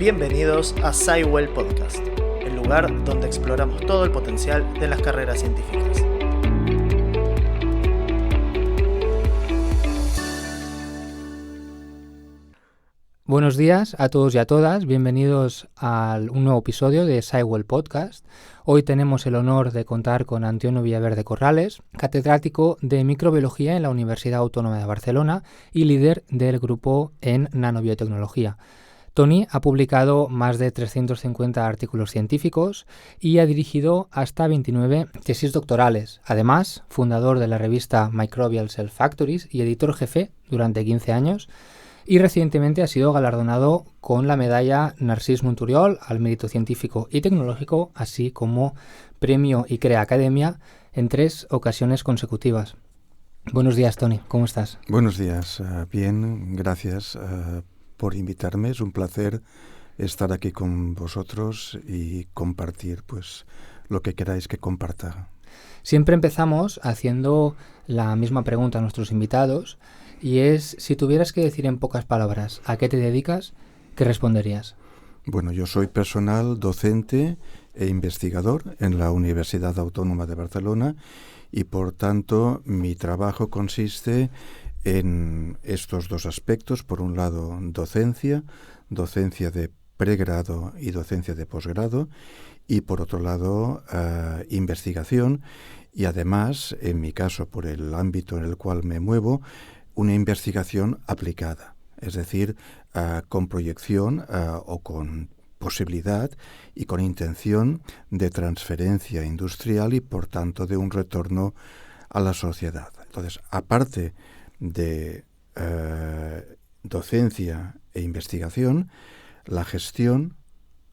Bienvenidos a SciWell Podcast, el lugar donde exploramos todo el potencial de las carreras científicas. Buenos días a todos y a todas, bienvenidos a un nuevo episodio de SciWell Podcast. Hoy tenemos el honor de contar con Antonio Villaverde Corrales, catedrático de microbiología en la Universidad Autónoma de Barcelona y líder del grupo en nanobiotecnología. Tony ha publicado más de 350 artículos científicos y ha dirigido hasta 29 tesis doctorales. Además, fundador de la revista Microbial Cell Factories y editor jefe durante 15 años. Y recientemente ha sido galardonado con la medalla Narcís Monturiol al mérito científico y tecnológico, así como premio ICREA Academia en 3 ocasiones consecutivas. Buenos días, Tony, ¿cómo estás? Buenos días, bien, gracias por invitarme. Es un placer estar aquí con vosotros y compartir pues lo que queráis que comparta. Siempre empezamos haciendo la misma pregunta a nuestros invitados y es, si tuvieras que decir en pocas palabras a qué te dedicas, ¿qué responderías? Bueno, yo soy personal docente e investigador en la Universidad Autónoma de Barcelona y por tanto mi trabajo consiste en estos dos aspectos. Por un lado, docencia de pregrado y docencia de posgrado, y por otro lado, investigación y además, en mi caso, por el ámbito en el cual me muevo, una investigación aplicada, es decir, con proyección o con posibilidad y con intención de transferencia industrial y, por tanto, de un retorno a la sociedad. Entonces, aparte de docencia e investigación, la gestión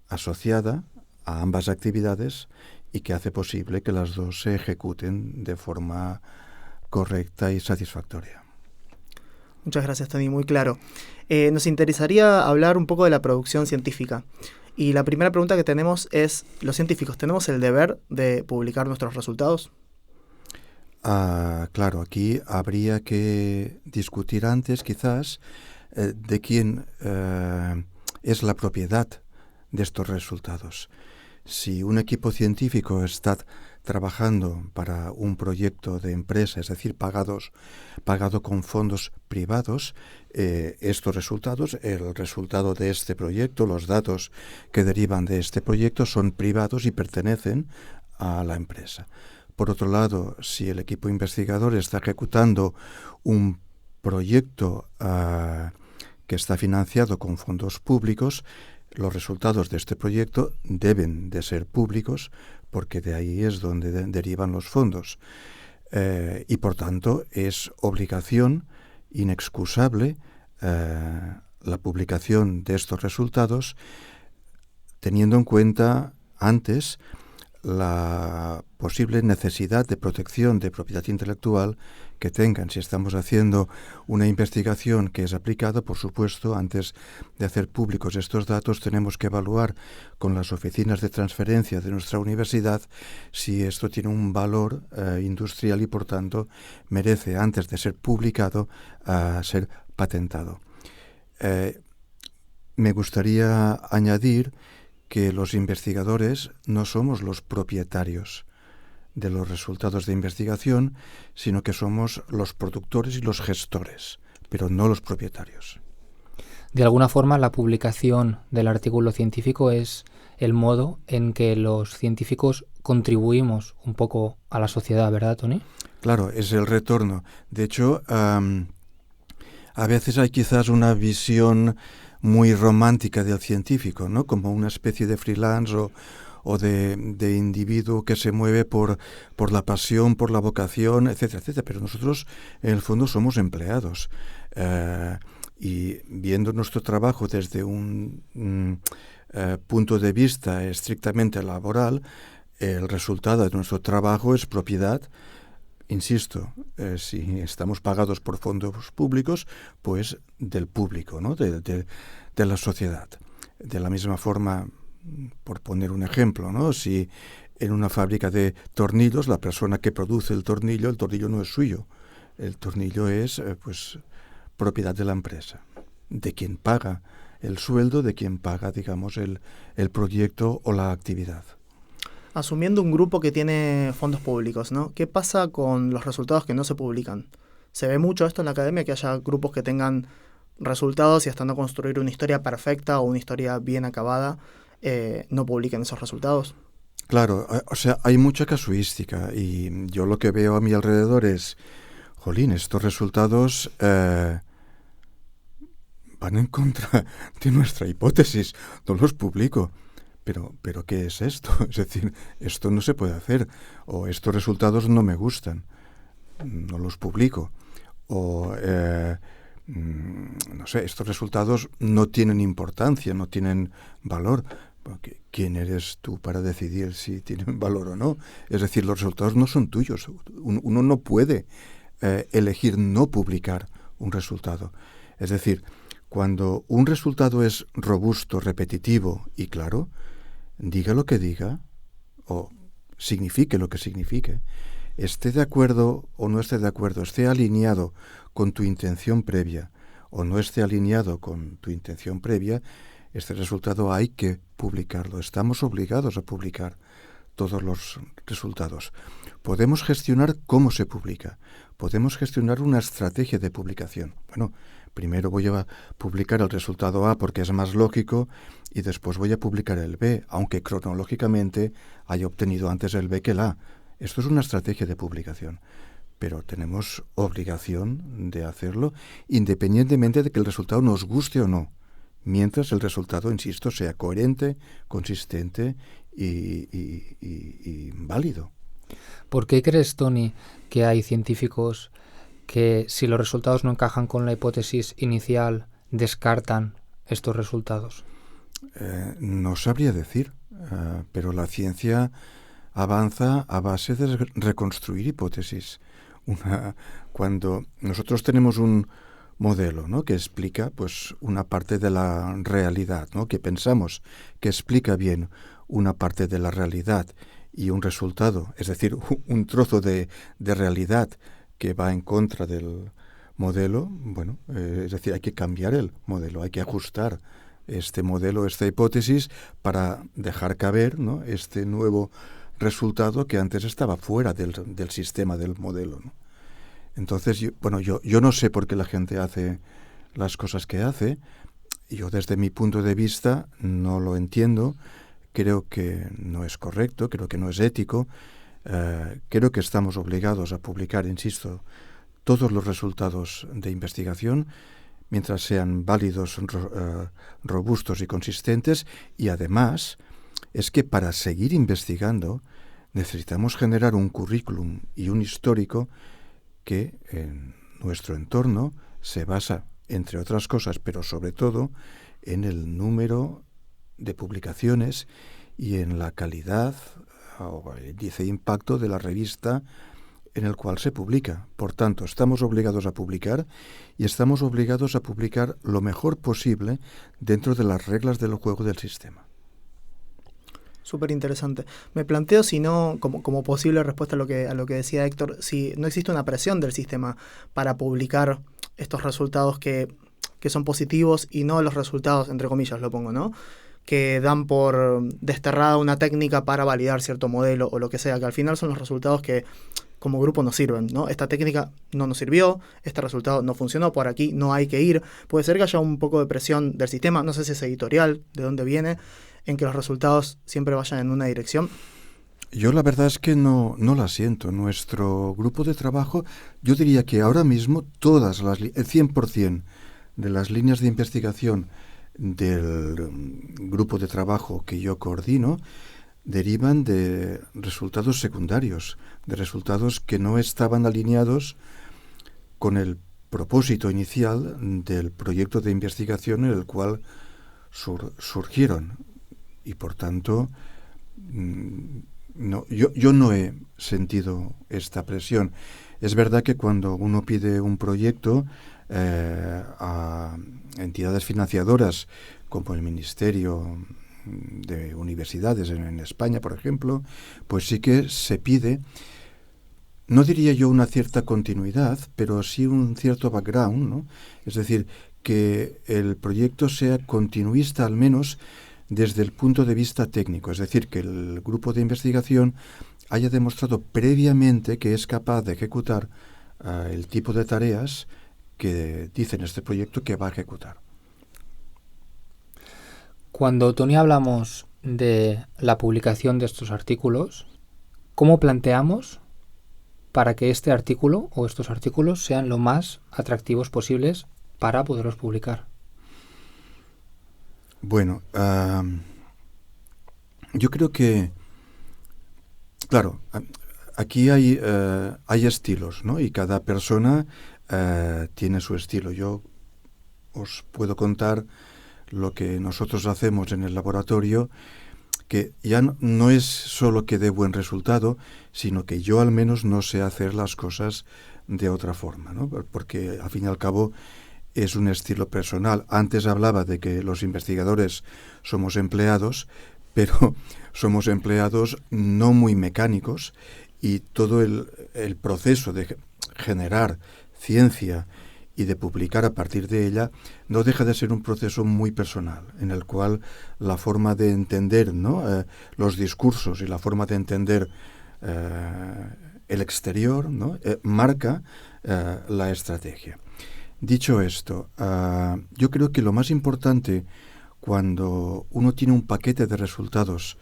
asociada a ambas actividades y que hace posible que las dos se ejecuten de forma correcta y satisfactoria. Muchas gracias, Tony, muy claro. Nos interesaría hablar un poco de la producción científica. Y la primera pregunta que tenemos es, ¿los científicos tenemos el deber de publicar nuestros resultados? Claro, aquí habría que discutir antes, quizás, de quién es la propiedad de estos resultados. Si un equipo científico está trabajando para un proyecto de empresa, es decir, pagado con fondos privados, estos resultados, el resultado de este proyecto, los datos que derivan de este proyecto son privados y pertenecen a la empresa. Por otro lado, si el equipo investigador está ejecutando un proyecto que está financiado con fondos públicos, los resultados de este proyecto deben de ser públicos porque de ahí es donde derivan los fondos. Y por tanto es obligación inexcusable la publicación de estos resultados, teniendo en cuenta antes la posible necesidad de protección de propiedad intelectual que tengan. Si estamos haciendo una investigación que es aplicada, por supuesto, antes de hacer públicos estos datos, tenemos que evaluar con las oficinas de transferencia de nuestra universidad si esto tiene un valor industrial y, por tanto, merece, antes de ser publicado, ser patentado. Me gustaría añadir que los investigadores no somos los propietarios de los resultados de investigación, sino que somos los productores y los gestores, pero no los propietarios. De alguna forma, la publicación del artículo científico es el modo en que los científicos contribuimos un poco a la sociedad, ¿verdad, Tony? Claro, es el retorno. De hecho, a veces hay quizás una visión muy romántica del científico, ¿no? Como una especie de freelance o de individuo que se mueve por la pasión, por la vocación, etcétera, etcétera. Pero nosotros, en el fondo, somos empleados. Y viendo nuestro trabajo desde un punto de vista estrictamente laboral, el resultado de nuestro trabajo es propiedad. Insisto, si estamos pagados por fondos públicos, pues del público, ¿no? de la sociedad. De la misma forma, por poner un ejemplo, ¿no? Si en una fábrica de tornillos la persona que produce el tornillo no es suyo. El tornillo es propiedad de la empresa, de quien paga el sueldo de quien paga, digamos, el proyecto o la actividad. Asumiendo un grupo que tiene fondos públicos, ¿no? ¿Qué pasa con los resultados que no se publican? Se ve mucho esto en la academia, que haya grupos que tengan resultados y estando a construir una historia perfecta o una historia bien acabada, no publiquen esos resultados. Claro, o sea, hay mucha casuística y yo lo que veo a mi alrededor es, jolín, estos resultados van en contra de nuestra hipótesis, no los publico. Pero ¿qué es esto? Es decir, esto no se puede hacer, o estos resultados no me gustan, no los publico, o no sé, estos resultados no tienen importancia, no tienen valor. Porque ¿quién eres tú para decidir si tienen valor o no? Es decir, los resultados no son tuyos. Uno no puede elegir no publicar un resultado. Es decir, cuando un resultado es robusto, repetitivo y claro, diga lo que diga, o signifique lo que signifique, esté de acuerdo o no esté de acuerdo, esté alineado con tu intención previa o no esté alineado con tu intención previa, este resultado hay que publicarlo. Estamos obligados a publicar todos los resultados. Podemos gestionar cómo se publica. Podemos gestionar una estrategia de publicación. Bueno, primero voy a publicar el resultado A porque es más lógico y después voy a publicar el B, aunque cronológicamente haya obtenido antes el B que el A. Esto es una estrategia de publicación. Pero tenemos obligación de hacerlo independientemente de que el resultado nos guste o no. Mientras el resultado, insisto, sea coherente, consistente y válido. ¿Por qué crees, Tony, que hay científicos que si los resultados no encajan con la hipótesis inicial, descartan estos resultados? No sabría decir, pero la ciencia avanza a base de reconstruir hipótesis. Cuando nosotros tenemos un modelo, ¿no?, que explica pues una parte de la realidad, ¿no?, que pensamos que explica bien una parte de la realidad y un resultado, es decir, un trozo de realidad que va en contra del modelo, bueno, es decir, hay que cambiar el modelo, hay que ajustar este modelo, esta hipótesis, para dejar caber, ¿no?, este nuevo resultado que antes estaba fuera del sistema del modelo, ¿no? Entonces, yo no sé por qué la gente hace las cosas que hace. Yo desde mi punto de vista no lo entiendo. Creo que no es correcto, creo que no es ético. Creo que estamos obligados a publicar, insisto, todos los resultados de investigación mientras sean válidos, robustos y consistentes. Y además es que para seguir investigando necesitamos generar un currículum y un histórico que en nuestro entorno se basa, entre otras cosas, pero sobre todo en el número de publicaciones y en la calidad o el índice de impacto de la revista en el cual se publica. Por tanto, estamos obligados a publicar y estamos obligados a publicar lo mejor posible dentro de las reglas del juego del sistema. Súper interesante. Me planteo si no, como posible respuesta a lo que decía Héctor, si no existe una presión del sistema para publicar estos resultados que son positivos y no los resultados, entre comillas lo pongo, ¿no?, que dan por desterrada una técnica para validar cierto modelo o lo que sea, que al final son los resultados que como grupo nos sirven, ¿no? Esta técnica no nos sirvió, este resultado no funcionó, por aquí no hay que ir. Puede ser que haya un poco de presión del sistema, no sé si es editorial, de dónde viene, en que los resultados siempre vayan en una dirección. Yo la verdad es que no la siento. Nuestro grupo de trabajo, yo diría que ahora mismo el 100% de las líneas de investigación del grupo de trabajo que yo coordino derivan de resultados secundarios, de resultados que no estaban alineados con el propósito inicial del proyecto de investigación en el cual surgieron. Y por tanto, yo no he sentido esta presión. Es verdad que cuando uno pide un proyecto a entidades financiadoras como el Ministerio de Universidades en España, por ejemplo, pues sí que se pide, no diría yo una cierta continuidad, pero sí un cierto background, ¿no? Es decir, que el proyecto sea continuista, al menos desde el punto de vista técnico, es decir, que el grupo de investigación haya demostrado previamente que es capaz de ejecutar el tipo de tareas que dice en este proyecto que va a ejecutar. Cuando, Tony, hablamos de la publicación de estos artículos, ¿cómo planteamos para que este artículo o estos artículos sean lo más atractivos posibles para poderlos publicar? Bueno, yo creo que, claro, aquí hay estilos, ¿no? Y cada persona tiene su estilo. Yo os puedo contar lo que nosotros hacemos en el laboratorio, que ya no es solo que dé buen resultado, sino que yo al menos no sé hacer las cosas de otra forma, ¿no? Porque al fin y al cabo es un estilo personal. Antes hablaba de que los investigadores somos empleados, pero somos empleados no muy mecánicos, y todo el proceso de generar ciencia y de publicar a partir de ella no deja de ser un proceso muy personal, en el cual la forma de entender, ¿no? Los discursos y la forma de entender el exterior, ¿no? Marca la estrategia. Dicho esto, yo creo que lo más importante cuando uno tiene un paquete de resultados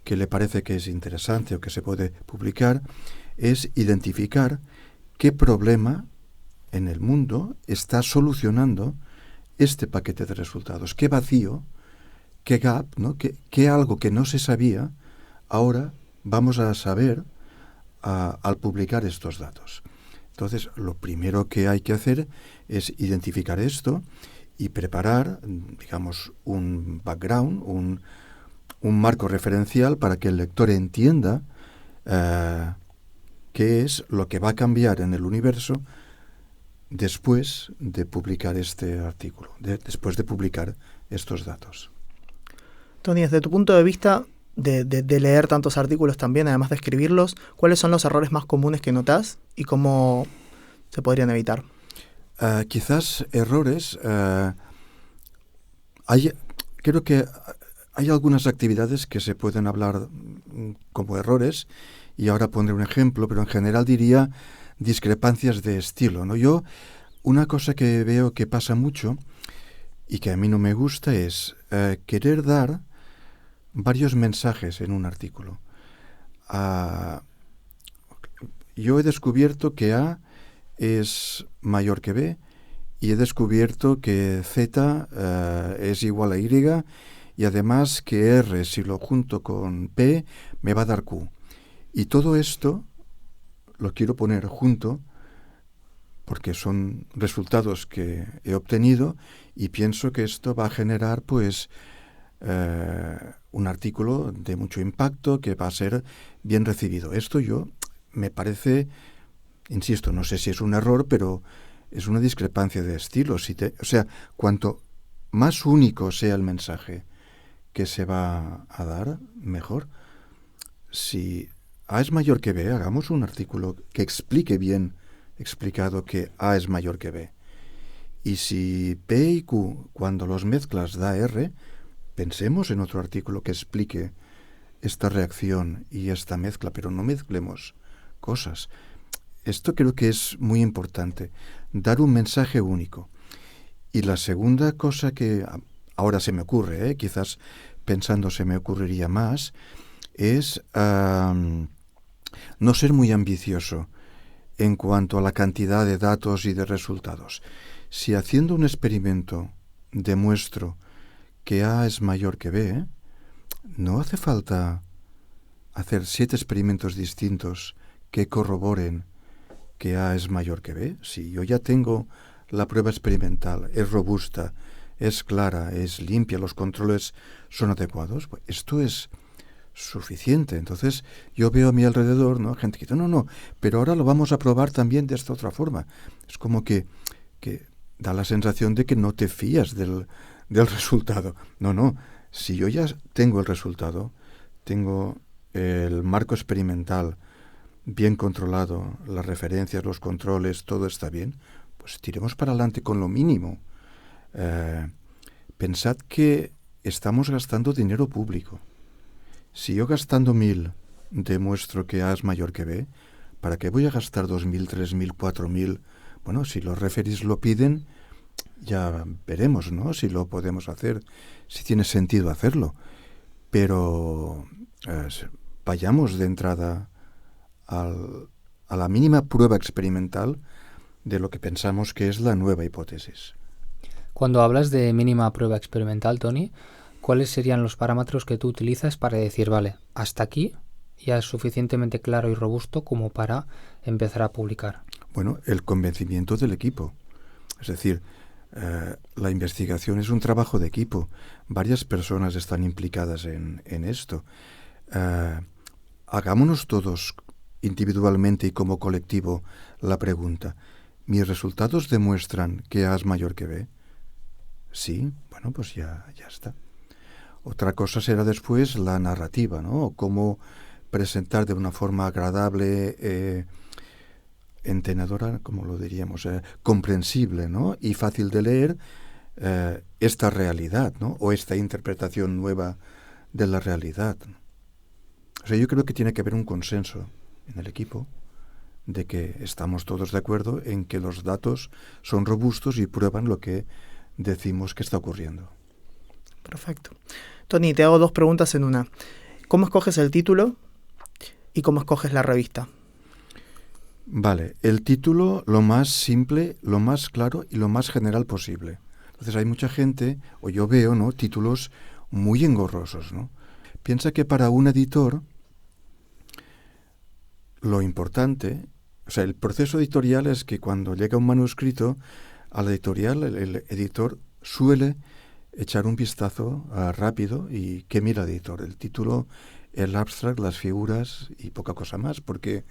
que le parece que es interesante o que se puede publicar es identificar qué problema en el mundo está solucionando este paquete de resultados, qué vacío, qué gap, ¿no? qué algo que no se sabía ahora vamos a saber al publicar estos datos. Entonces, lo primero que hay que hacer es identificar esto y preparar, digamos, un background, un marco referencial para que el lector entienda qué es lo que va a cambiar en el universo después de publicar este artículo, después de publicar estos datos. Tony, desde tu punto de vista de leer tantos artículos también, además de escribirlos, ¿cuáles son los errores más comunes que notas y cómo se podrían evitar? Quizás errores. Creo que hay algunas actividades que se pueden hablar como errores, y ahora pondré un ejemplo, pero en general diría discrepancias de estilo, ¿no? Yo, una cosa que veo que pasa mucho y que a mí no me gusta es querer dar varios mensajes en un artículo. Yo he descubierto que A es mayor que B, y he descubierto que Z es igual a Y, y además que R, si lo junto con P, me va a dar Q. Y todo esto lo quiero poner junto porque son resultados que he obtenido, y pienso que esto va a generar pues un artículo de mucho impacto que va a ser bien recibido. Esto me parece, insisto, no sé si es un error, pero es una discrepancia de estilos. O sea, cuanto más único sea el mensaje que se va a dar, mejor. Si A es mayor que B, hagamos un artículo que explique bien explicado que A es mayor que B. Y si P y Q, cuando los mezclas, da R, pensemos en otro artículo que explique esta reacción y esta mezcla, pero no mezclemos cosas. Esto creo que es muy importante, dar un mensaje único. Y la segunda cosa que ahora se me ocurre, quizás pensando se me ocurriría más, es no ser muy ambicioso en cuanto a la cantidad de datos y de resultados. Si haciendo un experimento demuestro que A es mayor que B, no hace falta hacer 7 experimentos distintos que corroboren que A es mayor que B. Si yo ya tengo la prueba experimental, es robusta, es clara, es limpia, los controles son adecuados, pues esto es suficiente. Entonces yo veo a mi alrededor, ¿no?, gente que dice, no, pero ahora lo vamos a probar también de esta otra forma. Es como que da la sensación de que no te fías del resultado. No, si yo ya tengo el resultado, tengo el marco experimental bien controlado, las referencias, los controles, todo está bien, pues tiremos para adelante con lo mínimo. Pensad que estamos gastando dinero público. Si yo gastando 1.000 demuestro que A es mayor que B, ¿para qué voy a gastar 2.000, 3.000, 4.000? Bueno, si los referees lo piden, ya veremos, ¿no? Si lo podemos hacer, si tiene sentido hacerlo. Pero vayamos de entrada a la mínima prueba experimental de lo que pensamos que es la nueva hipótesis. Cuando hablas de mínima prueba experimental, Tony, ¿cuáles serían los parámetros que tú utilizas para decir, vale, hasta aquí ya es suficientemente claro y robusto como para empezar a publicar? Bueno, el convencimiento del equipo. Es decir, la investigación es un trabajo de equipo. Varias personas están implicadas en esto. Hagámonos todos individualmente y como colectivo la pregunta: ¿mis resultados demuestran que A es mayor que B? Sí, bueno, pues ya está. Otra cosa será después la narrativa, ¿no? Cómo presentar de una forma agradable, entenedora, como lo diríamos, comprensible, ¿no? Y fácil de leer, esta realidad, ¿no? O esta interpretación nueva de la realidad. O sea, yo creo que tiene que haber un consenso en el equipo de que estamos todos de acuerdo en que los datos son robustos y prueban lo que decimos que está ocurriendo. Perfecto. Tony, te hago 2 preguntas en una. ¿Cómo escoges el título y cómo escoges la revista? Vale, el título lo más simple, lo más claro y lo más general posible. Entonces hay mucha gente, o yo veo, ¿no?, títulos muy engorrosos, ¿no? Piensa que para un editor lo importante, o sea, el proceso editorial es que cuando llega un manuscrito a la editorial, el editor suele echar un vistazo rápido y ¿qué mira el editor? El título, el abstract, las figuras y poca cosa más, porque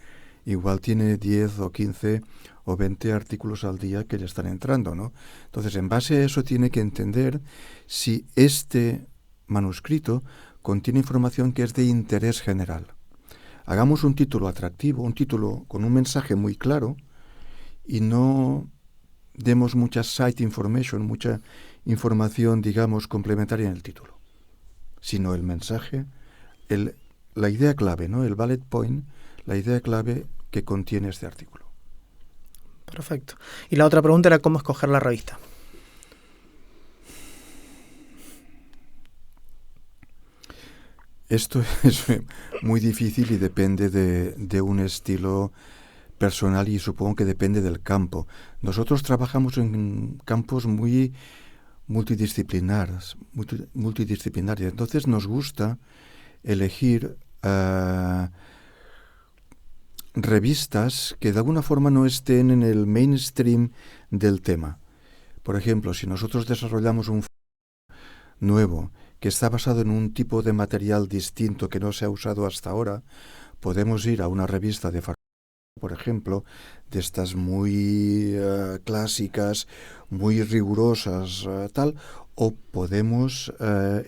igual tiene 10 o 15 o 20 artículos al día que le están entrando, ¿no? Entonces, en base a eso tiene que entender si este manuscrito contiene información que es de interés general. Hagamos un título atractivo, un título con un mensaje muy claro y no demos mucha side information, mucha información, digamos, complementaria en el título, sino el mensaje, la idea clave, ¿no? El bullet point, la idea clave que contiene este artículo. Perfecto. Y la otra pregunta era cómo escoger la revista. Esto es muy difícil y depende de un estilo personal y supongo que depende del campo. Nosotros trabajamos en campos muy multidisciplinares. Entonces nos gusta elegir revistas que de alguna forma no estén en el mainstream del tema. Por ejemplo, si nosotros desarrollamos un nuevo que está basado en un tipo de material distinto que no se ha usado hasta ahora, podemos ir a una revista de por ejemplo, de estas muy clásicas, muy rigurosas, tal, o podemos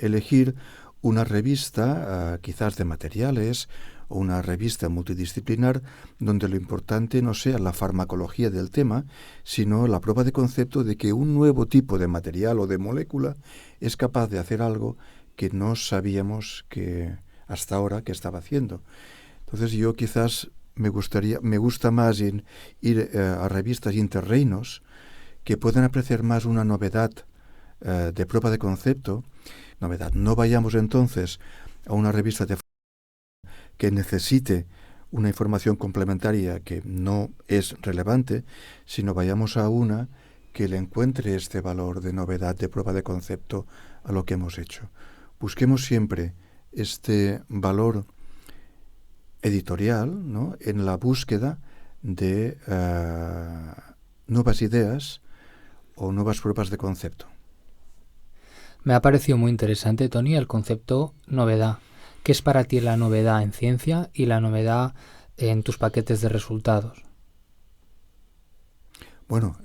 elegir una revista quizás de materiales o una revista multidisciplinar donde lo importante no sea la farmacología del tema, sino la prueba de concepto de que un nuevo tipo de material o de molécula es capaz de hacer algo que no sabíamos que hasta ahora que estaba haciendo. Entonces yo quizás me gusta más ir a revistas interreinos que puedan apreciar más una novedad de prueba de concepto. Novedad. No vayamos entonces a una revista que necesite una información complementaria que no es relevante, sino vayamos a una que le encuentre este valor de novedad, de prueba de concepto a lo que hemos hecho. Busquemos siempre este valor editorial, ¿no?, en la búsqueda de nuevas ideas o nuevas pruebas de concepto. Me ha parecido muy interesante, Tony, el concepto novedad. ¿Qué es para ti la novedad en ciencia y la novedad en tus paquetes de resultados? Bueno,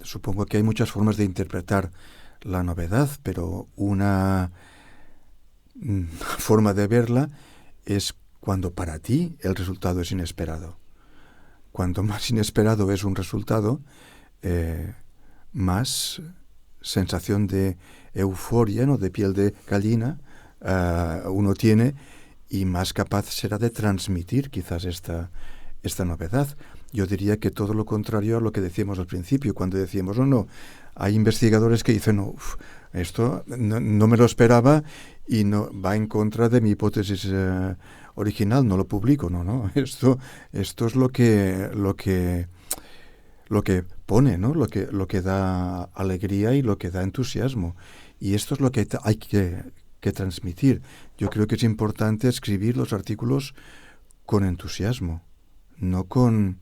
supongo que hay muchas formas de interpretar la novedad, pero una forma de verla es cuando para ti el resultado es inesperado. Cuanto más inesperado es un resultado, más sensación de euforia, ¿no?, de piel de gallina uno tiene, y más capaz será de transmitir quizás esta novedad. Yo diría que todo lo contrario a lo que decíamos al principio, cuando decíamos, no, hay investigadores que dicen, no, esto no me lo esperaba y no va en contra de mi hipótesis original, no lo publico, no, esto es lo que pone, ¿no?, lo que da alegría y lo que da entusiasmo, y esto es lo que hay que transmitir. Yo creo que es importante escribir los artículos con entusiasmo, no con,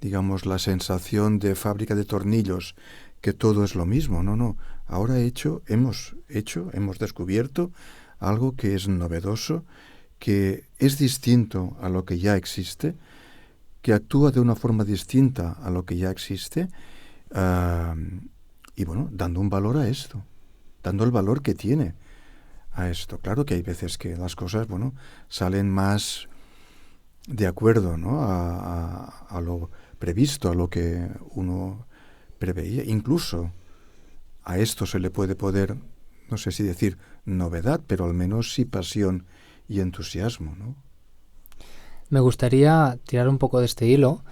digamos, la sensación de fábrica de tornillos, que todo es lo mismo. No. Ahora hemos descubierto algo que es novedoso, que es distinto a lo que ya existe, que actúa de una forma distinta a lo que ya existe, y bueno, dando un valor a esto, dando el valor que tiene a esto. Claro que hay veces que las cosas, bueno, salen más de acuerdo, ¿no?, a lo previsto, a lo que uno preveía. Incluso a esto se le puede poner, no sé si decir novedad, pero al menos sí pasión y entusiasmo, ¿no? Me gustaría tirar un poco de este hilo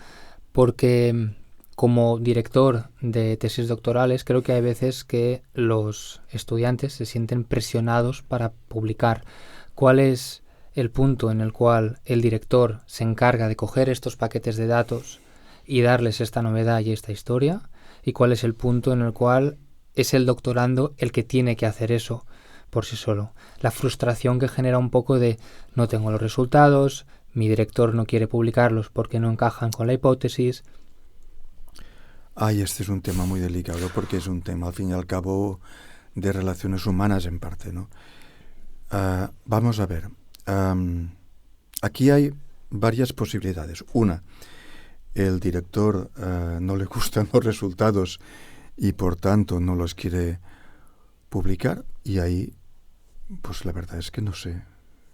porque como director de tesis doctorales creo que hay veces que los estudiantes se sienten presionados para publicar. ¿Cuál es el punto en el cual el director se encarga de coger estos paquetes de datos y darles esta novedad y esta historia? ¿Y cuál es el punto en el cual es el doctorando el que tiene que hacer eso por sí solo? La frustración que genera un poco de no tengo los resultados, mi director no quiere publicarlos porque no encajan con la hipótesis. Este es un tema muy delicado, porque es un tema, al fin y al cabo, de relaciones humanas en parte, ¿no? Vamos a ver. Aquí hay varias posibilidades. Una, el director no le gustan los resultados y por tanto no los quiere publicar, y ahí, pues la verdad es que no sé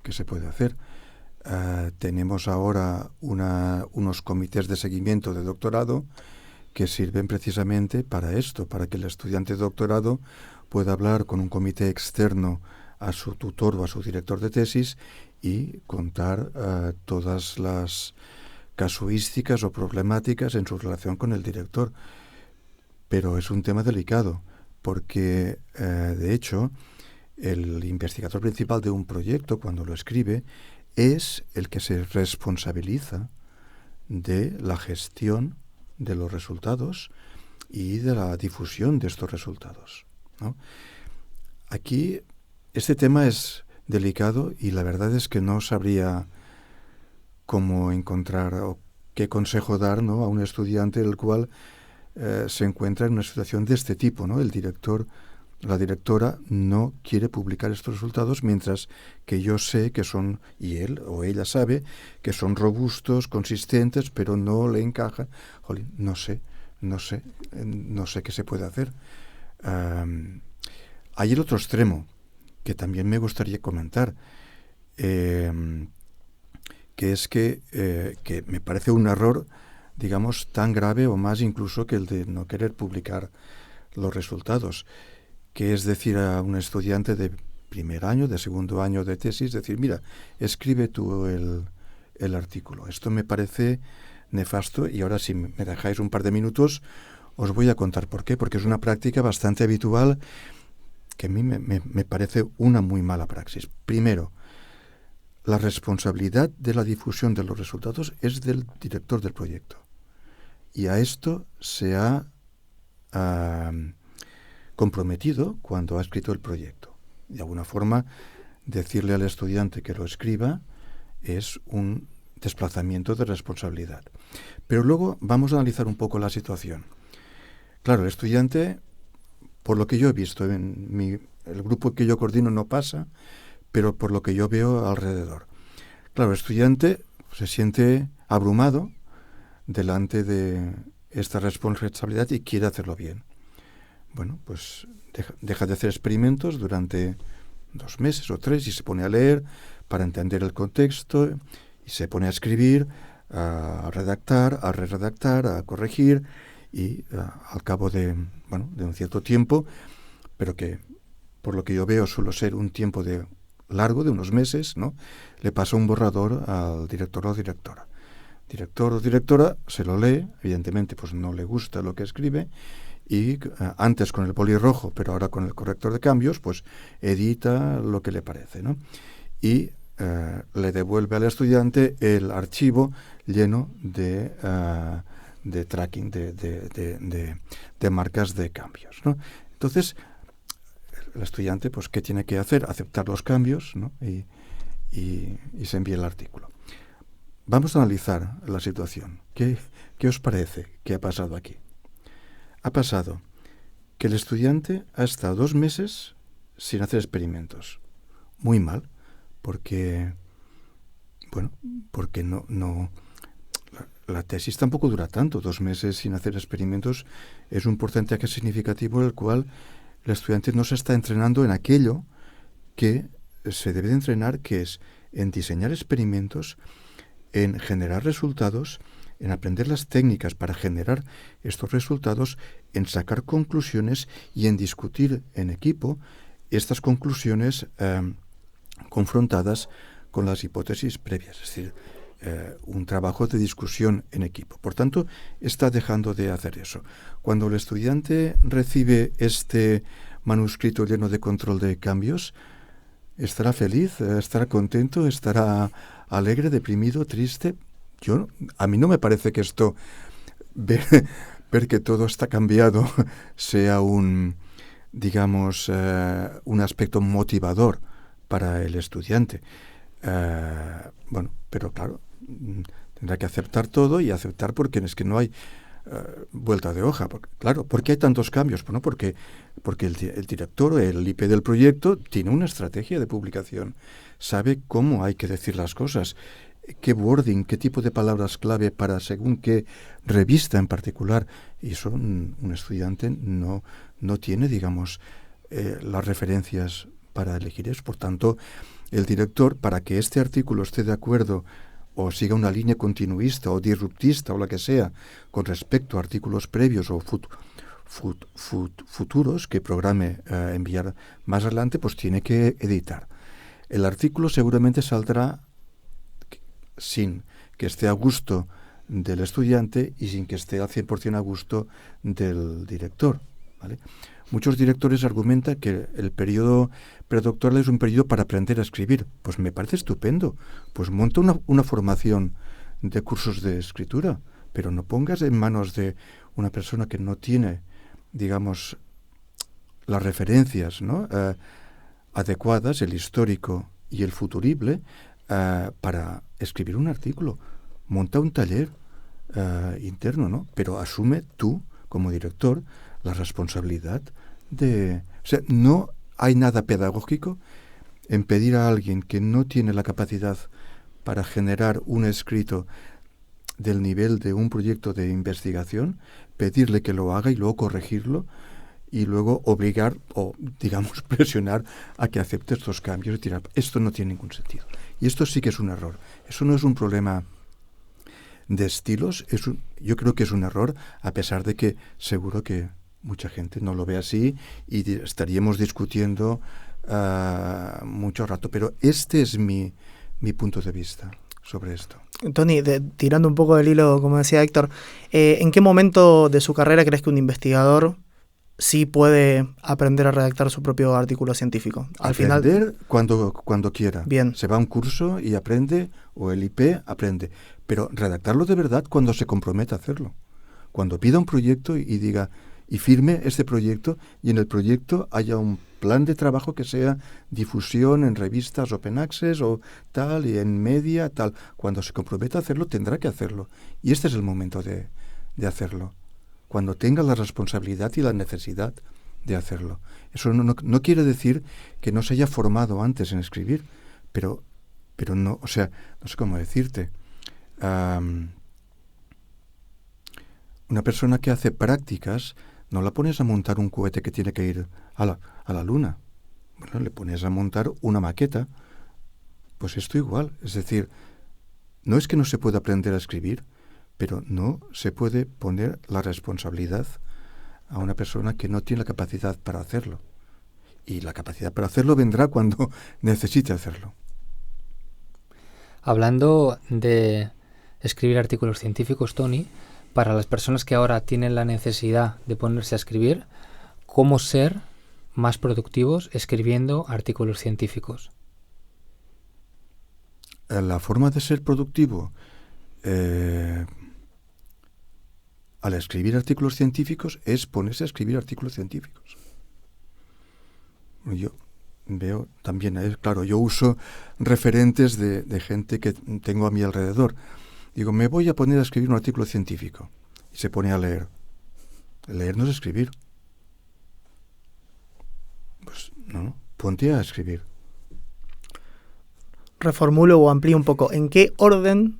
qué se puede hacer. Tenemos ahora unos comités de seguimiento de doctorado que sirven precisamente para esto, para que el estudiante de doctorado pueda hablar con un comité externo a su tutor o a su director de tesis y contar todas las casuísticas o problemáticas en su relación con el director. Pero es un tema delicado, porque de hecho el investigador principal de un proyecto, cuando lo escribe, es el que se responsabiliza de la gestión de los resultados y de la difusión de estos resultados, ¿no? Aquí este tema es delicado y la verdad es que no sabría cómo encontrar o qué consejo dar, ¿no?, a un estudiante el cual se encuentra en una situación de este tipo, ¿no? El director, la directora no quiere publicar estos resultados, mientras que yo sé que son, y él o ella sabe, que son robustos, consistentes, pero no le encaja. Jolín, no sé qué se puede hacer. Hay el otro extremo, que también me gustaría comentar, que es que me parece un error, digamos, tan grave o más incluso que el de no querer publicar los resultados, que es decir a un estudiante de primer año, de segundo año de tesis, decir, mira, escribe tú el artículo. Esto me parece nefasto, y ahora, si me dejáis un par de minutos, os voy a contar por qué, porque es una práctica bastante habitual que a mí me parece una muy mala praxis. Primero, la responsabilidad de la difusión de los resultados es del director del proyecto, y a esto se ha comprometido cuando ha escrito el proyecto. De alguna forma, decirle al estudiante que lo escriba es un desplazamiento de responsabilidad. Pero luego vamos a analizar un poco la situación. Claro, el estudiante, por lo que yo he visto, el grupo que yo coordino no pasa, pero por lo que yo veo alrededor. Claro, el estudiante se siente abrumado delante de esta responsabilidad y quiere hacerlo bien. Bueno, pues deja de hacer experimentos durante 2 meses o 3 y se pone a leer para entender el contexto y se pone a escribir, a redactar, a re-redactar, a corregir, y al cabo de un cierto tiempo, pero que por lo que yo veo suele ser un tiempo largo, de unos meses, ¿no?, le pasa un borrador al director o directora. Director o directora se lo lee, evidentemente pues no le gusta lo que escribe, y antes con el boli rojo, pero ahora con el corrector de cambios, pues edita lo que le parece, ¿no? Y le devuelve al estudiante el archivo lleno de tracking, de marcas de cambios, ¿no? Entonces, el estudiante, pues, ¿qué tiene que hacer? Aceptar los cambios, ¿no? y se envía el artículo. Vamos a analizar la situación. ¿Qué os parece que ha pasado aquí? Ha pasado que el estudiante ha estado 2 meses sin hacer experimentos. Muy mal, porque no la tesis tampoco dura tanto. 2 meses sin hacer experimentos es un porcentaje significativo en el cual el estudiante no se está entrenando en aquello que se debe de entrenar, que es en diseñar experimentos, en generar resultados, en aprender las técnicas para generar estos resultados, en sacar conclusiones y en discutir en equipo estas conclusiones confrontadas con las hipótesis previas, es decir, un trabajo de discusión en equipo. Por tanto, está dejando de hacer eso. Cuando el estudiante recibe este manuscrito lleno de control de cambios, ¿estará feliz? ¿Estará contento? ¿Estará alegre, deprimido, triste? A mí no me parece que esto, ver que todo está cambiado, sea un aspecto motivador para el estudiante. Pero claro, tendrá que aceptar todo y aceptar porque es que no hay vuelta de hoja. ¿Por qué hay tantos cambios? Bueno, porque el director o el IP del proyecto tiene una estrategia de publicación, sabe cómo hay que decir las cosas, qué wording, qué tipo de palabras clave para según qué revista en particular. Y eso un estudiante no tiene, las referencias para elegir eso. Por tanto, el director, para que este artículo esté de acuerdo o siga una línea continuista o disruptista o la que sea con respecto a artículos previos o futuros que programe enviar más adelante, pues tiene que editar. El artículo seguramente saldrá sin que esté a gusto del estudiante y sin que esté al 100% a gusto del director, ¿vale? Muchos directores argumentan que el periodo predoctoral es un periodo para aprender a escribir. Pues me parece estupendo. Pues monta una formación de cursos de escritura, pero no pongas en manos de una persona que no tiene, las referencias, ¿no?, adecuadas, el histórico y el futurible, para escribir un artículo. Monta un taller interno, ¿no? Pero asume tú, como director, la responsabilidad de... O sea, no hay nada pedagógico en pedir a alguien que no tiene la capacidad para generar un escrito del nivel de un proyecto de investigación, pedirle que lo haga y luego corregirlo y luego obligar o, presionar a que acepte estos cambios y tirar. Esto no tiene ningún sentido. Y esto sí que es un error. Eso no es un problema de estilos, yo creo que es un error, a pesar de que seguro que mucha gente no lo ve así y estaríamos discutiendo mucho rato. Pero este es mi punto de vista sobre esto. Tony, tirando un poco del hilo, como decía Héctor, ¿en qué momento de su carrera crees que un investigador sí puede aprender a redactar su propio artículo científico? Aprender cuando quiera. Bien. Se va a un curso y aprende, o el IP aprende. Pero redactarlo de verdad cuando se comprometa a hacerlo. Cuando pida un proyecto y diga, y firme este proyecto, y en el proyecto haya un plan de trabajo que sea difusión en revistas Open Access o tal, y en media, tal. Cuando se comprometa a hacerlo, tendrá que hacerlo. Y este es el momento de hacerlo. Cuando tenga la responsabilidad y la necesidad de hacerlo. Eso no quiere decir que no se haya formado antes en escribir, pero no, o sea, no sé cómo decirte. Una persona que hace prácticas, no la pones a montar un cohete que tiene que ir a la luna. Bueno, le pones a montar una maqueta. Pues esto igual. Es decir, no es que no se pueda aprender a escribir, pero no se puede poner la responsabilidad a una persona que no tiene la capacidad para hacerlo. Y la capacidad para hacerlo vendrá cuando necesite hacerlo. Hablando de escribir artículos científicos, Tony, para las personas que ahora tienen la necesidad de ponerse a escribir, ¿cómo ser más productivos escribiendo artículos científicos? La forma de ser productivo al escribir artículos científicos es ponerse a escribir artículos científicos. Yo veo también, claro, yo uso referentes de gente que tengo a mi alrededor. Digo, me voy a poner a escribir un artículo científico. Y se pone a leer. Leer no es escribir. Pues no, ponte a escribir. Reformulo o amplío un poco. ¿En qué orden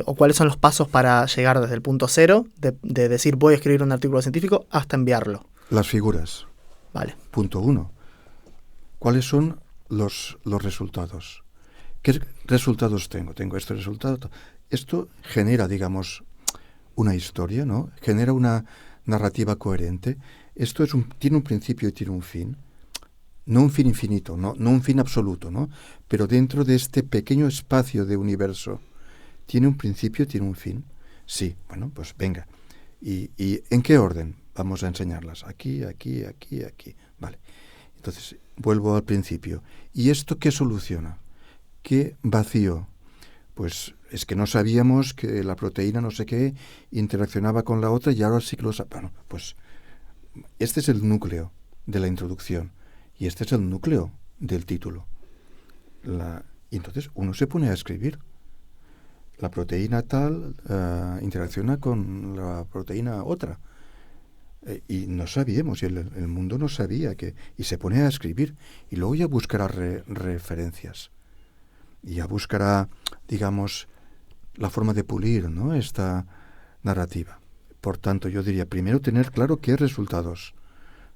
o cuáles son los pasos para llegar desde el punto cero, de decir voy a escribir un artículo científico, hasta enviarlo? Las figuras. Vale. Punto 1. ¿Cuáles son los resultados? ¿Qué resultados tengo? Tengo este resultado. Esto genera, digamos, una historia, ¿no? Genera una narrativa coherente. Esto tiene un principio y tiene un fin. No un fin infinito, no un fin absoluto, ¿no? Pero dentro de este pequeño espacio de universo, ¿tiene un principio y tiene un fin? Sí, bueno, pues venga. ¿Y en qué orden? Vamos a enseñarlas. Aquí, aquí, aquí, aquí. Vale. Entonces, vuelvo al principio. ¿Y esto qué soluciona? ¿Qué vacío? Pues es que no sabíamos que la proteína no sé qué interaccionaba con la otra y ahora sí que lo sabemos. Bueno, pues este es el núcleo de la introducción y este es el núcleo del título. Y entonces uno se pone a escribir. La proteína tal interacciona con la proteína otra. Y no sabíamos, y el mundo no sabía y se pone a escribir, y luego ya buscará referencias, y ya buscará, digamos, la forma de pulir, ¿no?, esta narrativa. Por tanto, yo diría, primero tener claro qué resultados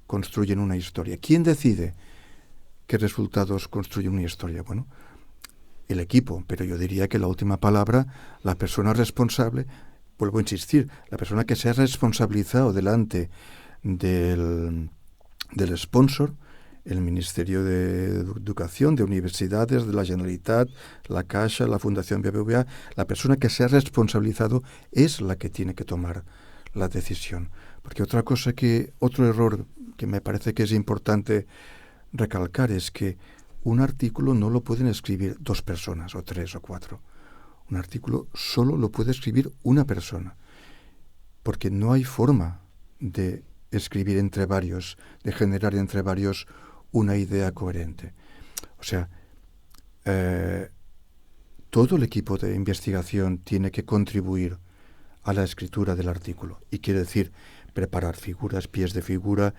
construyen una historia. ¿Quién decide qué resultados construyen una historia? Bueno, el equipo, pero yo diría que la última palabra, la persona responsable. Vuelvo a insistir, la persona que se ha responsabilizado delante del sponsor, el Ministerio de Educación, de Universidades, de la Generalitat, la Caixa, la Fundación BBVA, la persona que se ha responsabilizado es la que tiene que tomar la decisión. Porque otro error que me parece que es importante recalcar es que un artículo no lo pueden escribir 2 personas, o 3 o 4. Un artículo solo lo puede escribir una persona, porque no hay forma de escribir entre varios, de generar entre varios una idea coherente. O sea, todo el equipo de investigación tiene que contribuir a la escritura del artículo. Y quiere decir preparar figuras, pies de figura,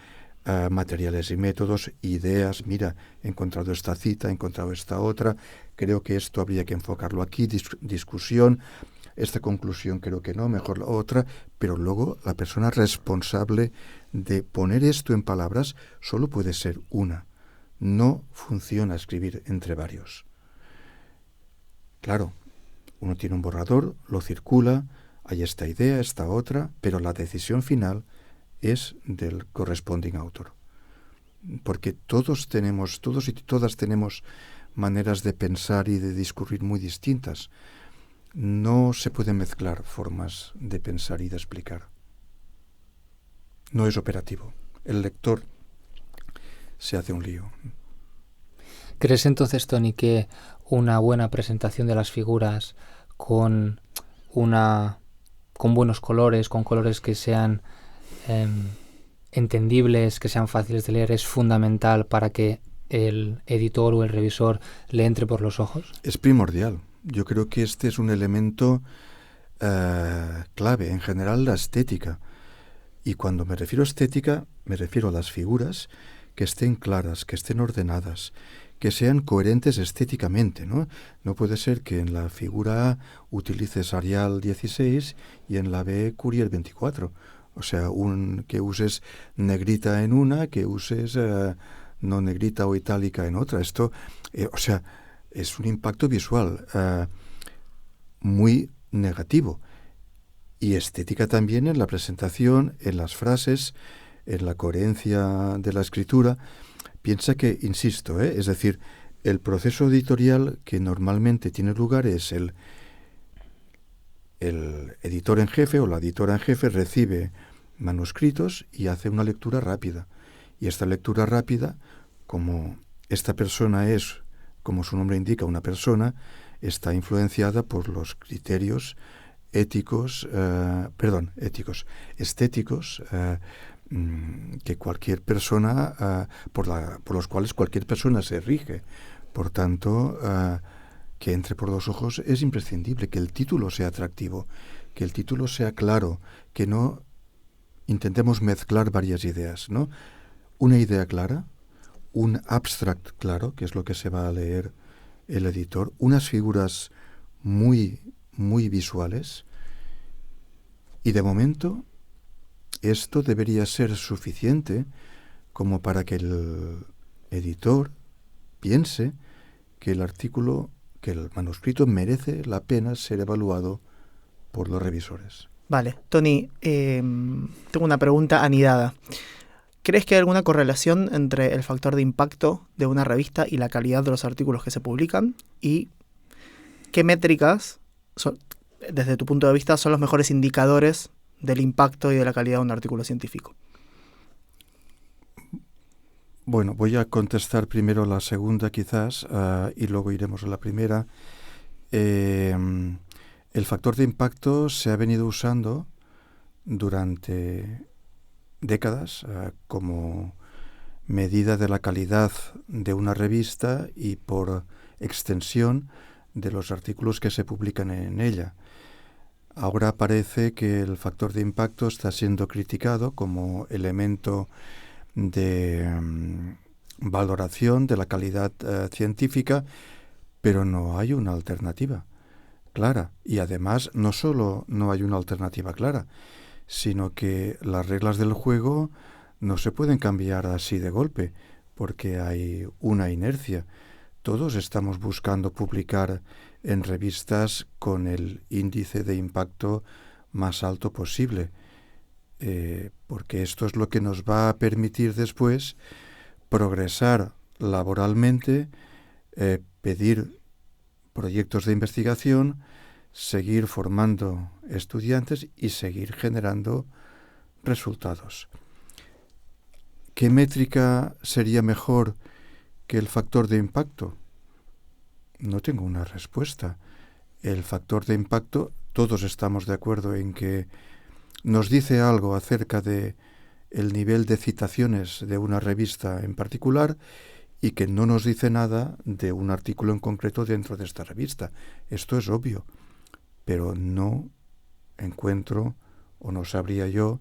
materiales y métodos, ideas. Mira, he encontrado esta cita, he encontrado esta otra, creo que esto habría que enfocarlo aquí, discusión, esta conclusión creo que no, mejor la otra, pero luego la persona responsable de poner esto en palabras solo puede ser una. No funciona escribir entre varios. Claro, uno tiene un borrador, lo circula, hay esta idea, esta otra, pero la decisión final es del corresponding autor. Porque todos y todas tenemos maneras de pensar y de discurrir muy distintas. No se pueden mezclar formas de pensar y de explicar. No es operativo. El lector se hace un lío. ¿Crees entonces, Tony, que una buena presentación de las figuras con buenos colores, con colores que sean entendibles, que sean fáciles de leer, es fundamental para que el editor o el revisor le entre por los ojos? Es primordial. Yo creo que este es un elemento clave. En general, la estética. Y cuando me refiero a estética, me refiero a las figuras que estén claras, que estén ordenadas, que sean coherentes estéticamente, ¿no? No puede ser que en la figura A utilices Arial 16 y en la B Courier 24. O sea, que uses negrita en una, que uses no negrita o itálica en otra. Esto, es un impacto visual muy negativo. y estética también en la presentación, en las frases, en la coherencia de la escritura. Piensa que, insisto, es decir, el proceso editorial que normalmente tiene lugar es el editor en jefe o la editora en jefe recibe manuscritos y hace una lectura rápida. Y esta lectura rápida, como esta persona es, como su nombre indica, una persona, está influenciada por los criterios estéticos, que cualquier persona, por los cuales cualquier persona se rige. Por tanto, que entre por los ojos es imprescindible, que el título sea atractivo, que el título sea claro, que no intentemos mezclar varias ideas, ¿no? Una idea clara, un abstract claro, que es lo que se va a leer el editor, unas figuras muy, muy visuales, y de momento esto debería ser suficiente como para que el editor piense que el artículo, que el manuscrito merece la pena ser evaluado por los revisores. Vale, Tony, tengo una pregunta anidada. ¿Crees que hay alguna correlación entre el factor de impacto de una revista y la calidad de los artículos que se publican? ¿Y qué métricas, desde tu punto de vista, son los mejores indicadores del impacto y de la calidad de un artículo científico? Bueno, voy a contestar primero la segunda quizás y luego iremos a la primera. El factor de impacto se ha venido usando durante décadas como medida de la calidad de una revista y por extensión de los artículos que se publican en ella. Ahora parece que el factor de impacto está siendo criticado como elemento de valoración de la calidad científica, pero no hay una alternativa clara. Y además no solo no hay una alternativa clara, sino que las reglas del juego no se pueden cambiar así de golpe, porque hay una inercia. Todos estamos buscando publicar en revistas con el índice de impacto más alto posible, porque esto es lo que nos va a permitir después progresar laboralmente, pedir proyectos de investigación, seguir formando estudiantes y seguir generando resultados. ¿Qué métrica sería mejor que el factor de impacto? No tengo una respuesta. El factor de impacto, todos estamos de acuerdo en que nos dice algo acerca de el nivel de citaciones de una revista en particular y que no nos dice nada de un artículo en concreto dentro de esta revista. Esto es obvio, pero no encuentro, o no sabría yo,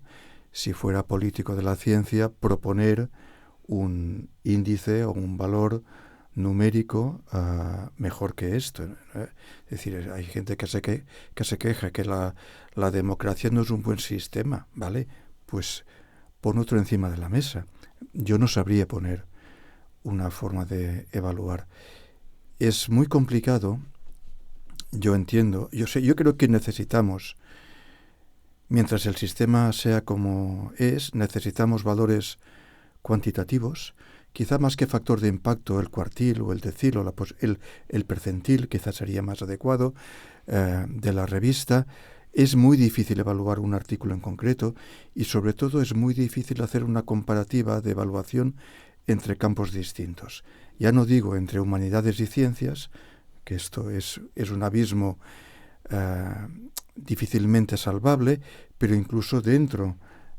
si fuera político de la ciencia, proponer un índice o un valor numérico mejor que esto. Es decir, hay gente que se queja que la democracia no es un buen sistema, ¿vale? Pues pon otro encima de la mesa. Yo no sabría poner una forma de evaluar. Es muy complicado, yo entiendo, yo creo que necesitamos, mientras el sistema sea como es, necesitamos valores cuantitativos, quizá más que factor de impacto, el cuartil o el decil o el percentil, quizás sería más adecuado, de la revista. Es muy difícil evaluar un artículo en concreto y sobre todo es muy difícil hacer una comparativa de evaluación entre campos distintos. Ya no digo entre humanidades y ciencias, que esto es un abismo difícilmente salvable, pero incluso dentro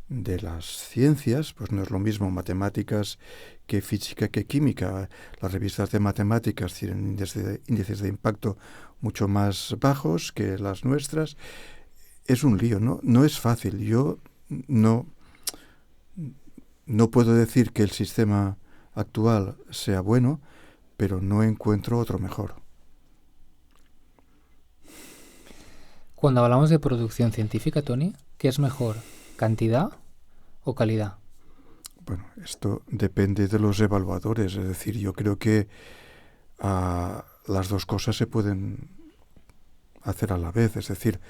de las ciencias, pues no es lo mismo matemáticas que física que química. Las revistas de matemáticas tienen índices de impacto mucho más bajos que las nuestras. Es un lío, ¿no? No es fácil. Yo no puedo decir que el sistema actual sea bueno, pero no encuentro otro mejor. Cuando hablamos de producción científica, Tony, ¿qué es mejor? ¿Cantidad o calidad? Bueno, esto depende de los evaluadores. Es decir, yo creo que las dos cosas se pueden hacer a la vez. Es decir,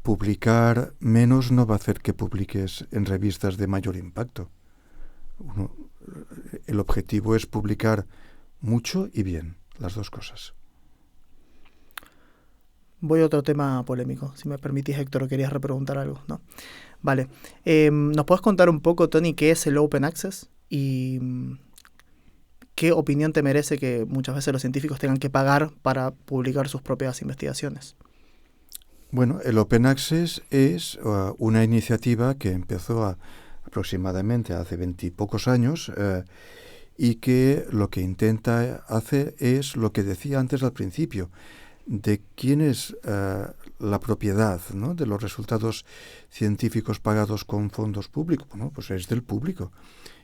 publicar menos no va a hacer que publiques en revistas de mayor impacto. El objetivo es publicar mucho y bien, las dos cosas. Voy a otro tema polémico. Si me permitís, Héctor, querías repreguntar algo, ¿no? Vale. ¿Nos puedes contar un poco, Tony, qué es el Open Access? Y ¿qué opinión te merece que muchas veces los científicos tengan que pagar para publicar sus propias investigaciones? Bueno, el Open Access es una iniciativa que empezó aproximadamente hace 20 y pocos años y que lo que intenta hacer es lo que decía antes al principio, de quién es la propiedad, ¿no?, de los resultados científicos pagados con fondos públicos. Bueno, pues es del público.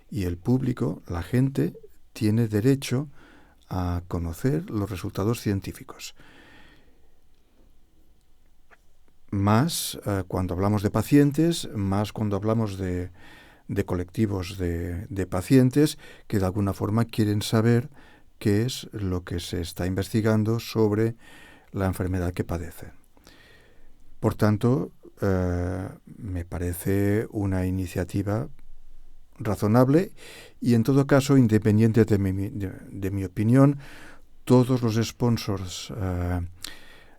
Y el público, la gente, tiene derecho a conocer los resultados científicos. Más cuando hablamos de pacientes, más cuando hablamos de colectivos de pacientes que de alguna forma quieren saber qué es lo que se está investigando sobre la enfermedad que padecen. Por tanto, me parece una iniciativa razonable y, en todo caso, independiente de mi opinión, todos los sponsors,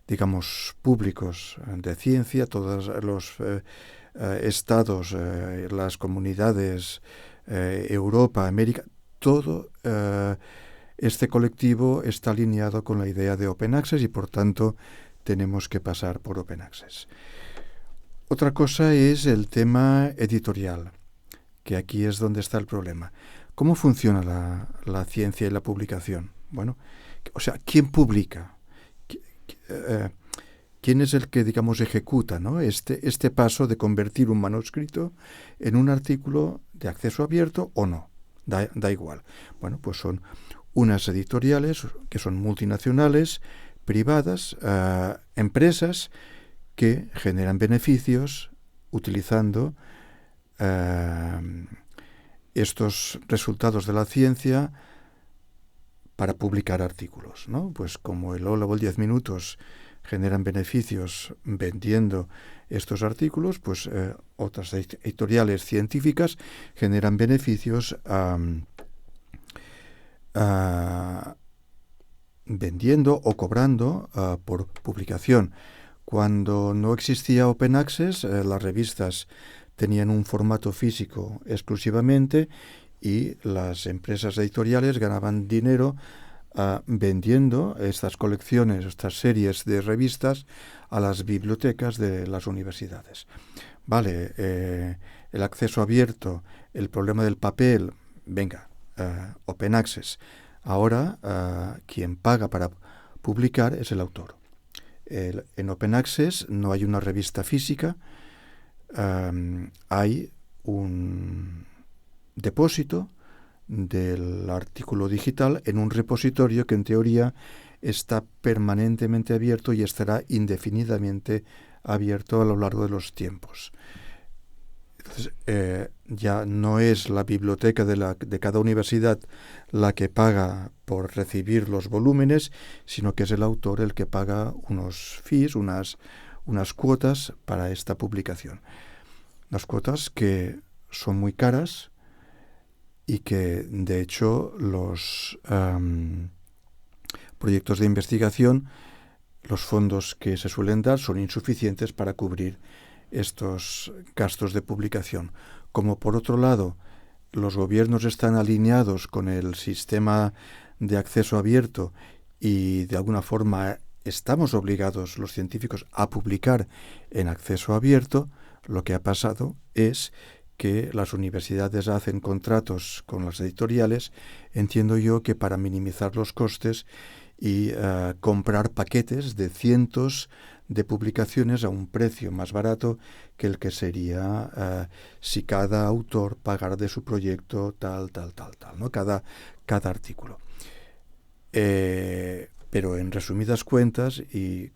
digamos, públicos de ciencia, todos los estados, las comunidades, Europa, América, todo este colectivo está alineado con la idea de Open Access y, por tanto, tenemos que pasar por Open Access. Otra cosa es el tema editorial, que aquí es donde está el problema. ¿Cómo funciona la ciencia y la publicación? Bueno, o sea, ¿quién publica? ¿Quién es el que, digamos, ejecuta, ¿no?, este paso de convertir un manuscrito en un artículo de acceso abierto o no? Da igual. Bueno, pues son unas editoriales que son multinacionales, privadas, empresas que generan beneficios utilizando estos resultados de la ciencia para publicar artículos, ¿no? Pues como el Hola o el 10 minutos generan beneficios vendiendo estos artículos, pues otras editoriales científicas generan beneficios vendiendo o cobrando por publicación. Cuando no existía Open Access, las revistas tenían un formato físico exclusivamente y las empresas editoriales ganaban dinero vendiendo estas colecciones, estas series de revistas a las bibliotecas de las universidades. Vale, el acceso abierto, el problema del papel, venga, Open Access. Ahora, quien paga para publicar es el autor. En Open Access no hay una revista física, hay un depósito del artículo digital en un repositorio que en teoría está permanentemente abierto y estará indefinidamente abierto a lo largo de los tiempos. Entonces, ya no es la biblioteca de cada universidad la que paga por recibir los volúmenes, sino que es el autor el que paga unos fees, unas cuotas para esta publicación. Las cuotas que son muy caras y que, de hecho, los proyectos de investigación, los fondos que se suelen dar son insuficientes para cubrir estos gastos de publicación. Como, por otro lado, los gobiernos están alineados con el sistema de acceso abierto y, de alguna forma, estamos obligados los científicos a publicar en acceso abierto, lo que ha pasado es que las universidades hacen contratos con las editoriales, entiendo yo que para minimizar los costes y comprar paquetes de cientos de publicaciones a un precio más barato que el que sería si cada autor pagara de su proyecto tal, ¿no? Cada artículo. Pero en resumidas cuentas, y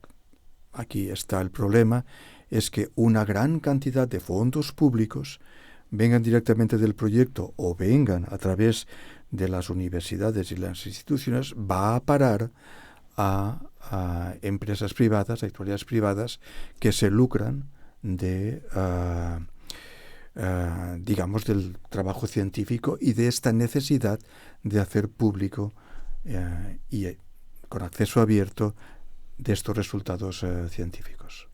aquí está el problema, es que una gran cantidad de fondos públicos vengan directamente del proyecto o vengan a través de las universidades y las instituciones, va a parar a empresas privadas, a editoriales privadas, que se lucran de, digamos, del trabajo científico y de esta necesidad de hacer público y con acceso abierto de estos resultados científicos.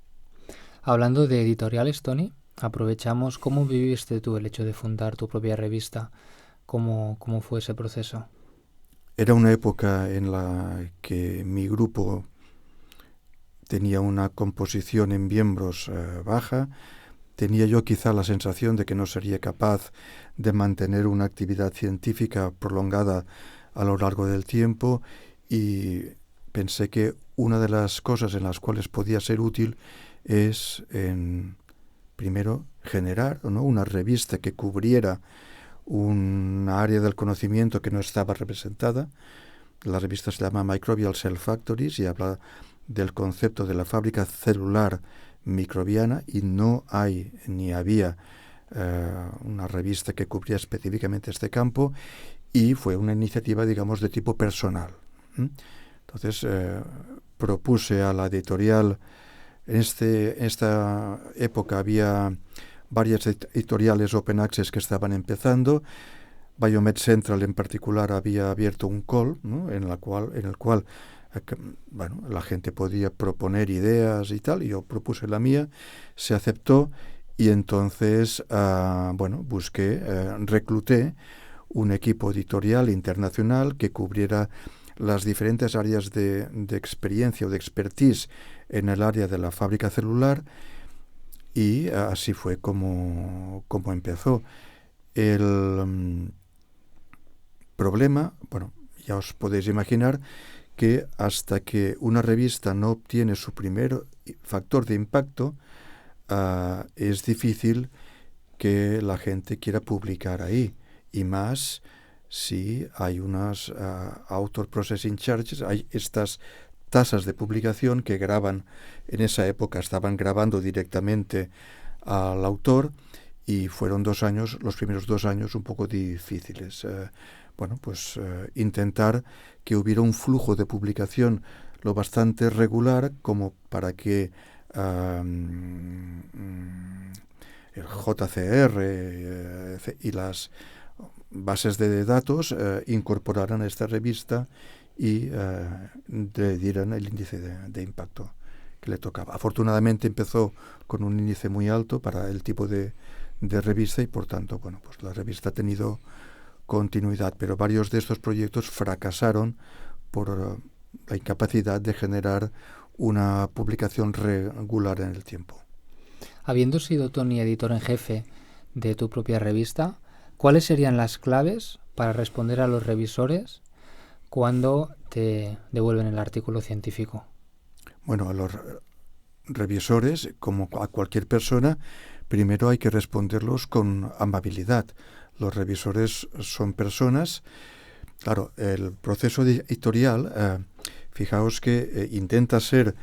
Hablando de editoriales, Tony, aprovechamos. ¿Cómo viviste tú el hecho de fundar tu propia revista? ¿Cómo fue ese proceso? Era una época en la que mi grupo tenía una composición en miembros baja. Tenía yo quizá la sensación de que no sería capaz de mantener una actividad científica prolongada a lo largo del tiempo, y pensé que una de las cosas en las cuales podía ser útil es, primero, generar, ¿no?, una revista que cubriera una área del conocimiento que no estaba representada. La revista se llama Microbial Cell Factories y habla del concepto de la fábrica celular microbiana, y no hay ni había una revista que cubría específicamente este campo, y fue una iniciativa, digamos, de tipo personal. Entonces propuse a la editorial. En esta época había varias editoriales Open Access que estaban empezando. Biomed Central en particular había abierto un call, ¿no?, en el cual la gente podía proponer ideas y tal, y yo propuse la mía, se aceptó, y entonces recluté un equipo editorial internacional que cubriera las diferentes áreas de experiencia o de expertise en el área de la fábrica celular, y así fue como empezó. El problema, ya os podéis imaginar que hasta que una revista no obtiene su primer factor de impacto, es difícil que la gente quiera publicar ahí, y más si hay unas author processing charges, hay estas tasas de publicación que graban. En esa época estaban grabando directamente al autor, y fueron los primeros 2 años un poco difíciles. Intentar que hubiera un flujo de publicación lo bastante regular como para que el JCR y las bases de datos incorporaran a esta revista y le dieran el índice de impacto que le tocaba. Afortunadamente empezó con un índice muy alto para el tipo de revista, y por tanto, la revista ha tenido continuidad, pero varios de estos proyectos fracasaron por la incapacidad de generar una publicación regular en el tiempo. Habiendo sido Tony editor en jefe de tu propia revista, ¿cuáles serían las claves para responder a los revisores cuando te devuelven el artículo científico? Bueno, a los revisores, como a cualquier persona, primero hay que responderlos con amabilidad. Los revisores son personas. Claro, el proceso editorial, fijaos que intenta ser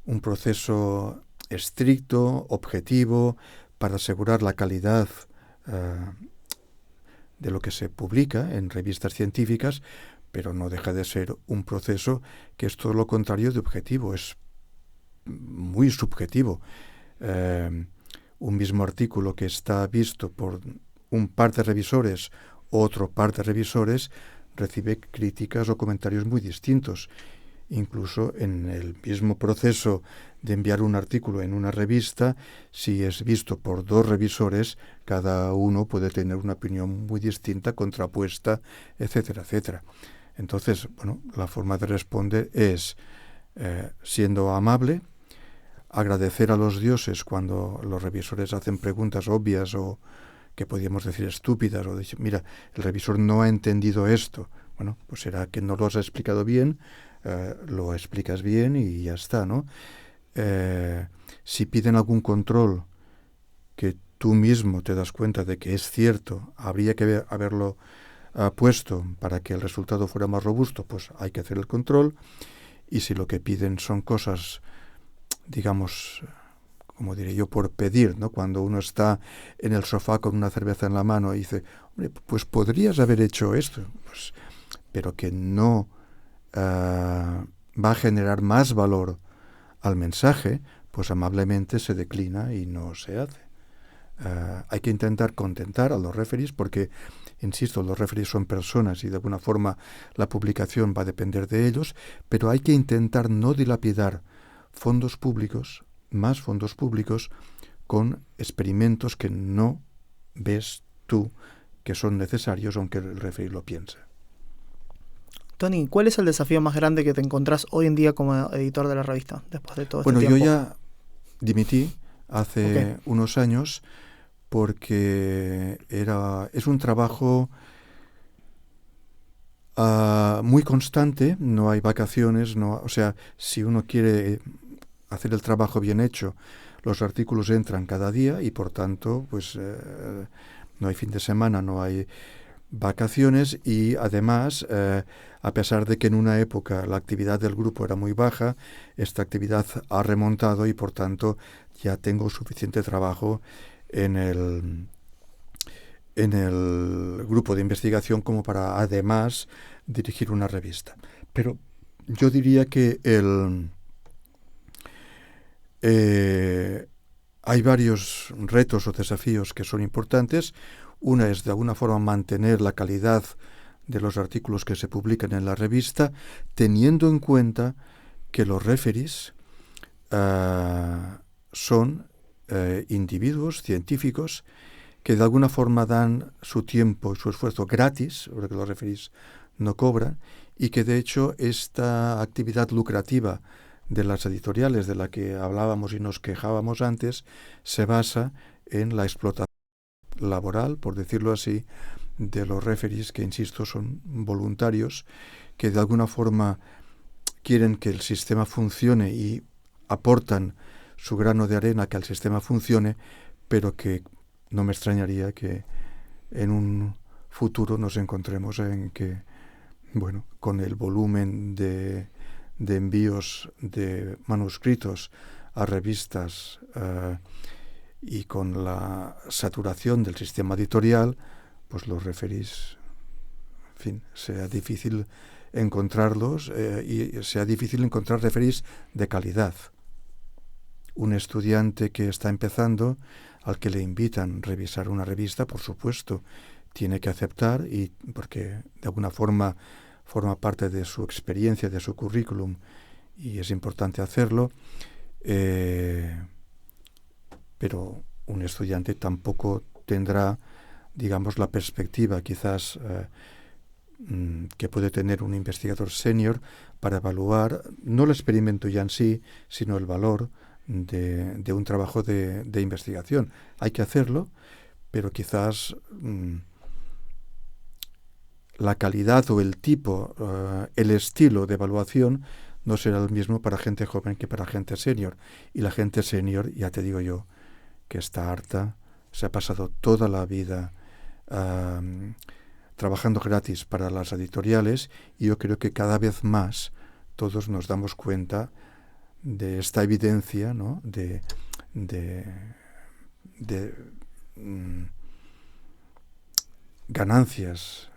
un proceso estricto, objetivo, para asegurar la calidad de lo que se publica en revistas científicas, pero no deja de ser un proceso que es todo lo contrario de objetivo, es muy subjetivo. Un mismo artículo que está visto por un par de revisores, otro par de revisores, recibe críticas o comentarios muy distintos. Incluso en el mismo proceso de enviar un artículo en una revista, si es visto por 2 revisores, cada uno puede tener una opinión muy distinta, contrapuesta, etcétera, etcétera. Entonces, la forma de responder es siendo amable, agradecer a los dioses cuando los revisores hacen preguntas obvias o que podríamos decir estúpidas, o decir, mira, el revisor no ha entendido esto. Bueno, pues será que no lo has explicado bien, lo explicas bien y ya está, ¿no? Si piden algún control que tú mismo te das cuenta de que es cierto, habría que haberlo puesto para que el resultado fuera más robusto, pues hay que hacer el control. Y si lo que piden son cosas, digamos, como diré yo, por pedir, ¿no? Cuando uno está en el sofá con una cerveza en la mano y dice, hombre, pues podrías haber hecho esto, pues, pero que no va a generar más valor al mensaje, pues amablemente se declina y no se hace. Hay que intentar contentar a los referees porque, insisto, los referees son personas y de alguna forma la publicación va a depender de ellos, pero hay que intentar no dilapidar fondos públicos, más fondos públicos, con experimentos que no ves tú que son necesarios, aunque el referee lo piense. Tony, ¿cuál es el desafío más grande que te encontrás hoy en día como editor de la revista, después de todo este Bueno, tiempo? yo ya dimití hace unos años porque es un trabajo muy constante, no hay vacaciones, o sea, si uno quiere hacer el trabajo bien hecho, los artículos entran cada día y por tanto, pues no hay fin de semana, no hay vacaciones y además, a pesar de que en una época la actividad del grupo era muy baja, esta actividad ha remontado y por tanto ya tengo suficiente trabajo en el grupo de investigación como para además dirigir una revista. Pero yo diría que hay varios retos o desafíos que son importantes. Una es de alguna forma mantener la calidad de los artículos que se publican en la revista, teniendo en cuenta que los referees son individuos científicos que de alguna forma dan su tiempo y su esfuerzo gratis, porque los referees no cobran, y que de hecho esta actividad lucrativa de las editoriales de la que hablábamos y nos quejábamos antes se basa en la explotación laboral, por decirlo así, de los referees, que insisto son voluntarios, que de alguna forma quieren que el sistema funcione y aportan su grano de arena que el sistema funcione, pero que no me extrañaría que en un futuro nos encontremos en que, bueno, con el volumen de envíos de manuscritos a revistas y con la saturación del sistema editorial, pues los referees, en fin, sea difícil encontrarlos y sea difícil encontrar referees de calidad. Un estudiante que está empezando, al que le invitan a revisar una revista, por supuesto, tiene que aceptar, y porque de alguna forma forma parte de su experiencia, de su currículum, y es importante hacerlo, pero un estudiante tampoco tendrá, digamos, la perspectiva quizás que puede tener un investigador senior para evaluar no el experimento ya en sí, sino el valor de un trabajo de investigación. Hay que hacerlo, pero quizás la calidad o el tipo, el estilo de evaluación no será el mismo para gente joven que para gente senior. Y la gente senior, ya te digo yo, que está harta, se ha pasado toda la vida trabajando gratis para las editoriales, y yo creo que cada vez más todos nos damos cuenta de esta evidencia, ¿no? de ganancias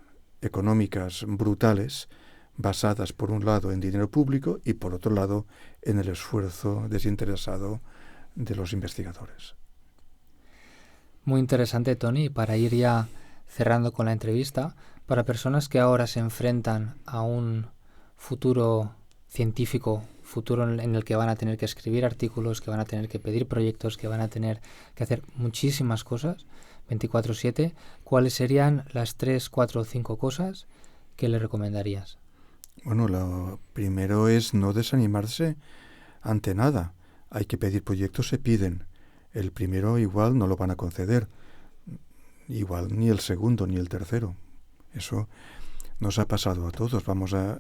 económicas brutales basadas por un lado en dinero público y por otro lado en el esfuerzo desinteresado de los investigadores. Muy interesante, Tony. Para ir ya cerrando con la entrevista, para personas que ahora se enfrentan a un futuro científico, futuro en el que van a tener que escribir artículos, que van a tener que pedir proyectos, que van a tener que hacer muchísimas cosas 24/7, ¿cuáles serían las 3, 4 o 5 cosas que le recomendarías? Bueno, lo primero es no desanimarse ante nada. Hay que pedir proyectos, se piden. El primero igual no lo van a conceder, igual ni el segundo ni el tercero. Eso nos ha pasado a todos. Vamos a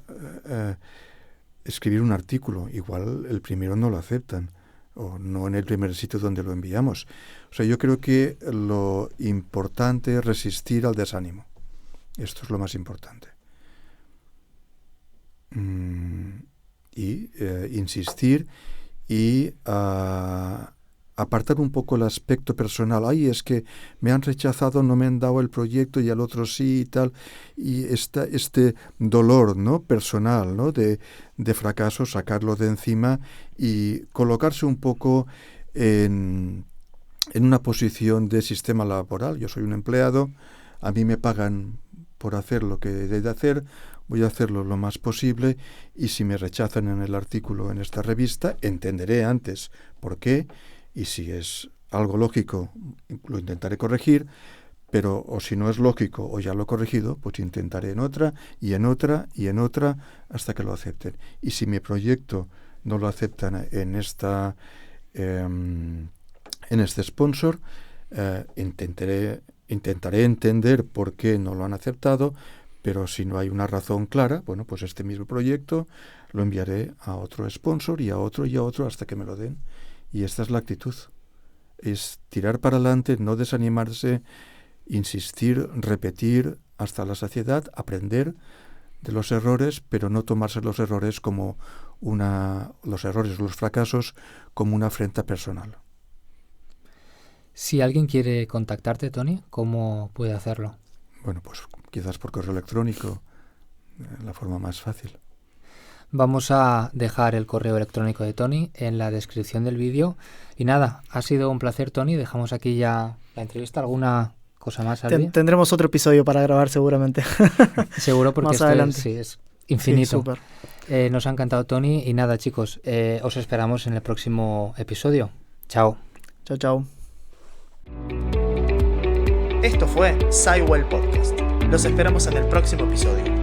escribir un artículo, igual el primero no lo aceptan, o no en el primer sitio donde lo enviamos. O sea, yo creo que lo importante es resistir al desánimo. Esto es lo más importante. Y insistir y apartar un poco el aspecto personal. Ay, es que me han rechazado, no me han dado el proyecto y al otro sí y tal. Y este dolor, ¿no?, personal, ¿no?, de fracaso, sacarlo de encima y colocarse un poco en una posición de sistema laboral. Yo soy un empleado, a mí me pagan por hacer lo que he de hacer, voy a hacerlo lo más posible, y si me rechazan en el artículo en esta revista, entenderé antes por qué, y si es algo lógico, lo intentaré corregir, pero o si no es lógico o ya lo he corregido, pues intentaré en otra y en otra y en otra hasta que lo acepten. Y si mi proyecto no lo aceptan en este sponsor, intentaré entender por qué no lo han aceptado, pero si no hay una razón clara, bueno, pues este mismo proyecto lo enviaré a otro sponsor y a otro hasta que me lo den. Y esta es la actitud. Es tirar para adelante, no desanimarse, insistir, repetir hasta la saciedad, aprender de los errores, pero no tomarse los errores como los fracasos como una afrenta personal. Si alguien quiere contactarte, Tony, ¿cómo puede hacerlo? Bueno, pues quizás por correo electrónico, la forma más fácil. Vamos a dejar el correo electrónico de Tony en la descripción del vídeo. Y nada, ha sido un placer, Tony. Dejamos aquí ya la entrevista. ¿Alguna cosa más, Albi? Tendremos otro episodio para grabar seguramente. Seguro, porque más adelante. Sí, es infinito. Sí, nos ha encantado, Tony. Y nada, chicos, os esperamos en el próximo episodio. Chao. Chao, chao. Esto fue SciWell Podcast. Los esperamos en el próximo episodio.